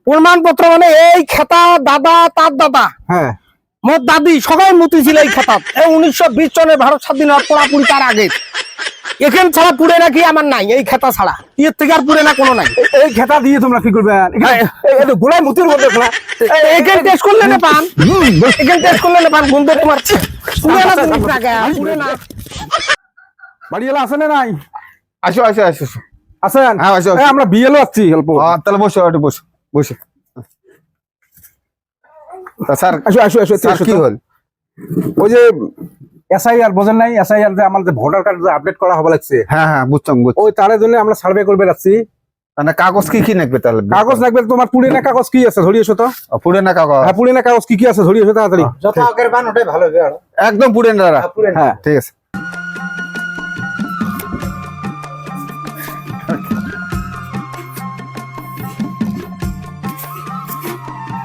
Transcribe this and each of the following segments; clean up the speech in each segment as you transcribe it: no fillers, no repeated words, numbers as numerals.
প্রমাণপত্র মানে এই খেতা দাদা তার দাদা হ্যাঁ মোর দাদি সবাই মতি ছিল এই খেতাত। এই 1920 সনে ভারত স্বাধীন হওয়ার পুরাপুরি তার আগে। এখান ছাড়া পুড়ে নাকি আমার নাই, এই খেতা ছাড়া এর থেকে আর পুড়ে না কোনো নাই। এই খেতা দিয়ে তোমরা কি করবে? গোড়ায় মতির মধ্যে খোলা এখান টেস্ট করলে না পান, এখান টেস্ট করলে না পান গন্ধ তোমার পুড়ে না, তুমি টাকা পুড়ে না। বাড়ি এলা আছে না নাই? আসো আসো আসো আছেন? হ্যাঁ আসো আমরা বিয়েলো আসছি অল্প। তাহলে বসো একটু বসো বসো। স্যার আসো আসো আসো স্যার কি হল? ওই যে এসআইআর বোঝেন নাই? এসআইআর যে আমাদের ভোটার কার্ড যে আপডেট করা হবে লাগছে, হ্যাঁ হ্যাঁ বুঝতাম ওই তারের জন্য আমরা সার্ভে করবে যাচ্ছি। মানে কাগজ কি কি লাগবে তাহলে? কাগজ লাগবে তোমার। পুড়িনা কাগজ কি আছে ধরিয়েছো তো? পুড়ে না কাগজ? হ্যাঁ পুড়িনা কাগজ কি কি আছে ধরিয়েছো তাড়াতাড়ি। যত আগের বান ওটাই ভালো হবে। একদম পুড়ে না। হ্যাঁ ঠিক আছে।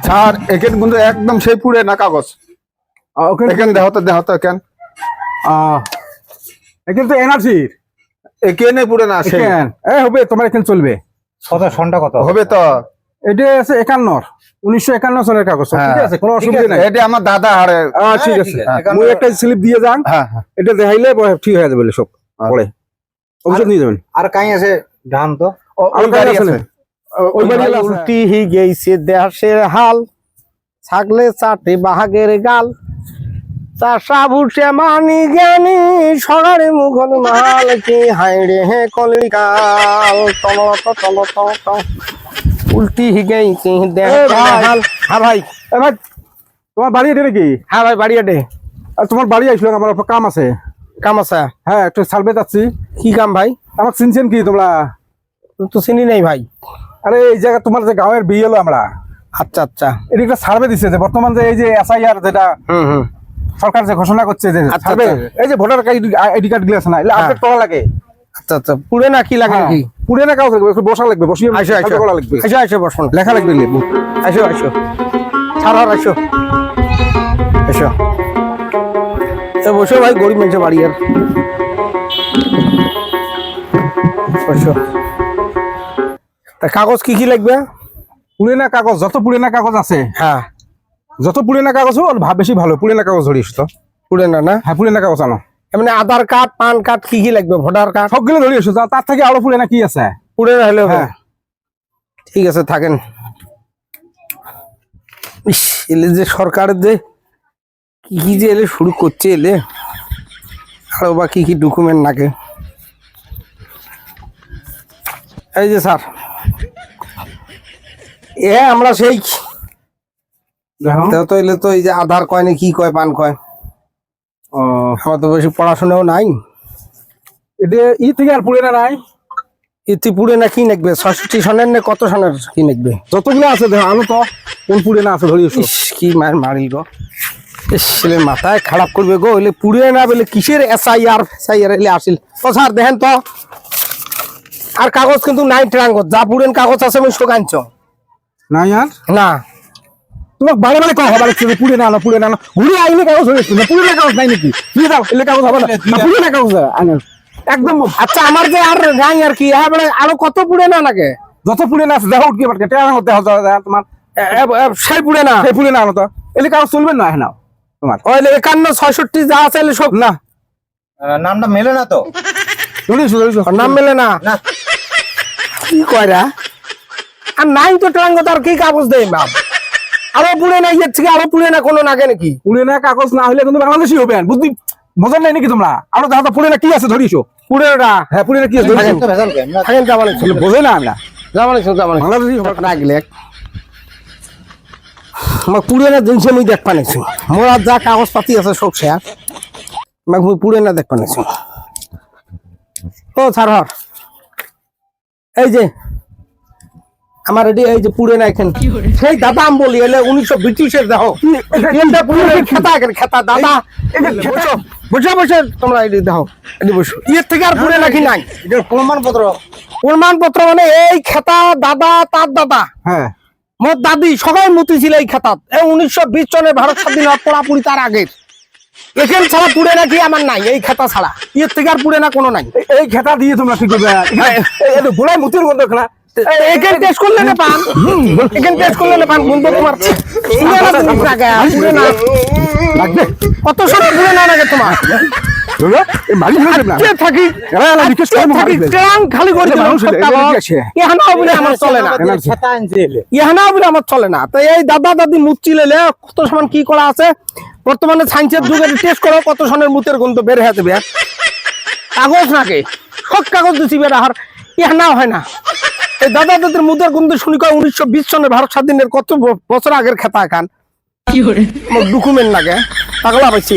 স্যার এখানে কিন্তু একদম সেই পুড়ে না কাগজ। ওখানে এখানে দেহ তো কেন এখানে তো এনআরসির এখানে পুড়ে না সেই হবে তোমার এখানে চলবে। সনটা কত হবে তো? এটা আছে 1951 সনের কাগজ। ঠিক আছে, কোনো অসুবিধা নাই। এটা আমার দাদা হারে। ঠিক আছে, মুই একটা স্লিপ দিয়ে যান, হ্যাঁ হ্যাঁ এটা দেখাইলে ঠিক হয়ে যাবে সব। পরে অভিযোগ নিয়ে যাবেন। আর কাই আছে ধান তো আর গাড়ি আছে? ওই উল্টি হি গেছে দেশের হাল, ছাগলে চাটে বাহাগের গাল, চাষা ভুষে মানি জ্ঞানী সগারে মুঘল মাল, কি হাইড়ে হে কলিকাল উল্টি হি গেছে দেশের হাল। হ্যাঁ ভাই, ভাই তোমার বাড়ি এটা নাকি? হ্যাঁ ভাই বাড়ি আটে। আর তোমার বাড়ি আসলো, আমার অল্প কাম আছে। কাম আছে? হ্যাঁ একটু সার্ভে যাচ্ছি। কি কাম ভাই? আমার চিনছেন কি তোমরা? তো চিনি নাই ভাই। আরে এই জায়গা তোমার যে গাঁয়ের বিয়ে হলো আমরা, আচ্ছা আচ্ছা, এটা একটা সার্ভে দিচ্ছে যে বর্তমান যে এই যে এসআইআর যেটা সরকার যে ঘোষণা করছে যে সার্ভে, এই যে ভোটার আইডি কার্ড গুলো আছে না, এগুলো আপডেট করা লাগে। আচ্ছা আচ্ছা, পুড়ে না কি লাগে নাকি? পুড়ে না কাগজ লাগবে, বসা লাগবে, বসিয়ে করা লাগবে, বসুন, লেখা লাগবে, আসো আসো ছাড়ার আসো আসো বসো ভাই, গরিব মানুষের বাড়ি আর বসো। তা কাগজ কি কি লাগবে? পুড়েনা কাগজ, যত পুড়েনা কাগজ আছে, হ্যাঁ যত পুড়েনা কাগজ বেশি ভালো। পুড়েনা কাগজ ধরিস তো? পুড়েনা না? হ্যাঁ পুড়েনা কাগজ আনো। এমনি আধার কার্ড পান কার্ড কি কি লাগবে? ভোটার কার্ড সবগুলো ধরিস। তার থেকে আরো পুড়েনা কি আছে? পুড়েনা হলে হ্যাঁ ঠিক আছে থাকেন। এলে যে সরকারের যে কি কি যে এলে শুরু করছে, এলে আরো বা কি কি ডকুমেন্ট লাগে। এই যে স্যার, আমরা সেই তো এলে তো এই যে আধার কয় না কি কয় পান কয়, আমার তো বেশি পড়াশোনাও নাই। এটা থেকে আর পুড়েনা নাই। ইতি পুড়ে না কি নাকবে? 66 সনের না কত সনের কি নাকবে? যতগুলো আছে দেখো আনো তো, কোন পুড়েনা আছে ধরিস। কি মার মারি গো, ছেলের মাথায় খারাপ করবে গো। এলে পুড়ে না বলে কিসের এসআইআর এলে আসিল তো স্যার দেখেন তো। আর কাগজ কিন্তু নাই ট্রাঙ্গত, যা পুড়েন কাগজ আছে আমি স্টক আনছ নাই। আর না তোমার বারে বারে কয় হবার পুড়ে না আনো, পুড়ে না আনো, ঘুরে আইলে কাগজ হয়েছে না। পুড়ে কাগজ নাই নাকি? দিয়ে দাও, এলে কাগজ হবে না। পুড়ে কাগজ আনো একদম। আচ্ছা আমার যে আর নাই আর কি, আরো কত পুড়ে না লাগে? যত পুড়ে না আছে দেখো, উঠকে পাটকে টেয়ার মধ্যে তোমার সেই পুড়ে না, সেই পুড়ে না আনো তো, এলে কাগজ চলবে না। হ্যাঁ নাও তোমার ওই 51 66 যা আছে এলে সব না। নামটা মেলে না তো? নাম মেলে না, কি কয়রা আর নাই তো ট্রাঙ্গত, আর কি কাগজ দেয় বাপ? আরো পুড়ে না, ইয়ের থেকে আরো পুড়ে না কোনো নাগে নাকি? পুড়ে না কাগজ না হলে কিন্তু বাংলাদেশি হবে। বুদ্ধি মজা নাই নাকি তোমরা? আরো দেখো পুড়ে না কি আছে ধরিছো। পুড়ে না, হ্যাঁ পুড়ে না কি আছে ধরিছো। থাকেন যাবানে বোঝে না আমরা যাবানে বাংলাদেশি রাখলে আমার পুড়ে না জিনিস আমি দেখ পানিছি। মোর আর যা কাগজ পাতি আছে সব শেয়ার, মুই পুড়ে না দেখ পানিছি। ও স্যার এই যে আমার রেডি, এই যে পুড়ে না এখানে সেই দাদা আমি বলি এলে 1920 দেখো খেতা খেতা দাদা বসে বসে তোমরা এটি দেখো, এটি বসো। ইয়ের থেকে আর পুড়ে নাকি নাই? এটার প্রমাণপত্র প্রমাণপত্র মানে এই খেতা দাদা তার দাদা, হ্যাঁ মোর দাদি সবাই মতি ছিল এই খেতাত। এই 1920 সনে ভারত স্বাধীন হওয়ার পুরাপুরি তার আগে। এখান ছাড়া পুড়ে নাকি আমার নাই, এই খেতা ছাড়া এর থেকে আর পুড়ে না কোনো নাই। এই খেতা দিয়ে তোমরা কি করবে? গোড়ায় মতির গন্ধ খেলা এখানে টেস্ট করলে না পান এখানে টেস্ট করলে না পান বন্ধু তোমার পুরানা জিনিস লাগে পুরানা লাগবে কত সময় পুরানা লাগে তোমার ধরো এই মালিক হয়ে না কে থাকি এরা রিকোয়েস্ট করে থাকি ট্রাং খালি করে দিলাম মানুষ ইহানা বলে আমার চলে না ছাতা আনছে এলে। ইহানা বলে আমার চলে না তো এই দাদা দাদি মুচ্ছি লেলে কত সমান কি করা আছে বর্তমানে সায়েন্সের যুগে টেস্ট করো কত সনের মুতের গন্ধ বের হয়ে যাবে কাগজ নাকি সব কাগজ দিছি বের আর ইহানা হয় না এই দাদা দাদির মুতের গন্ধ শুনি কয় 1920 সনে ভারত স্বাধীনের কত বছর আগের খেতা খান কি করে ডকুমেন্ট লাগে পাগলা পাইছি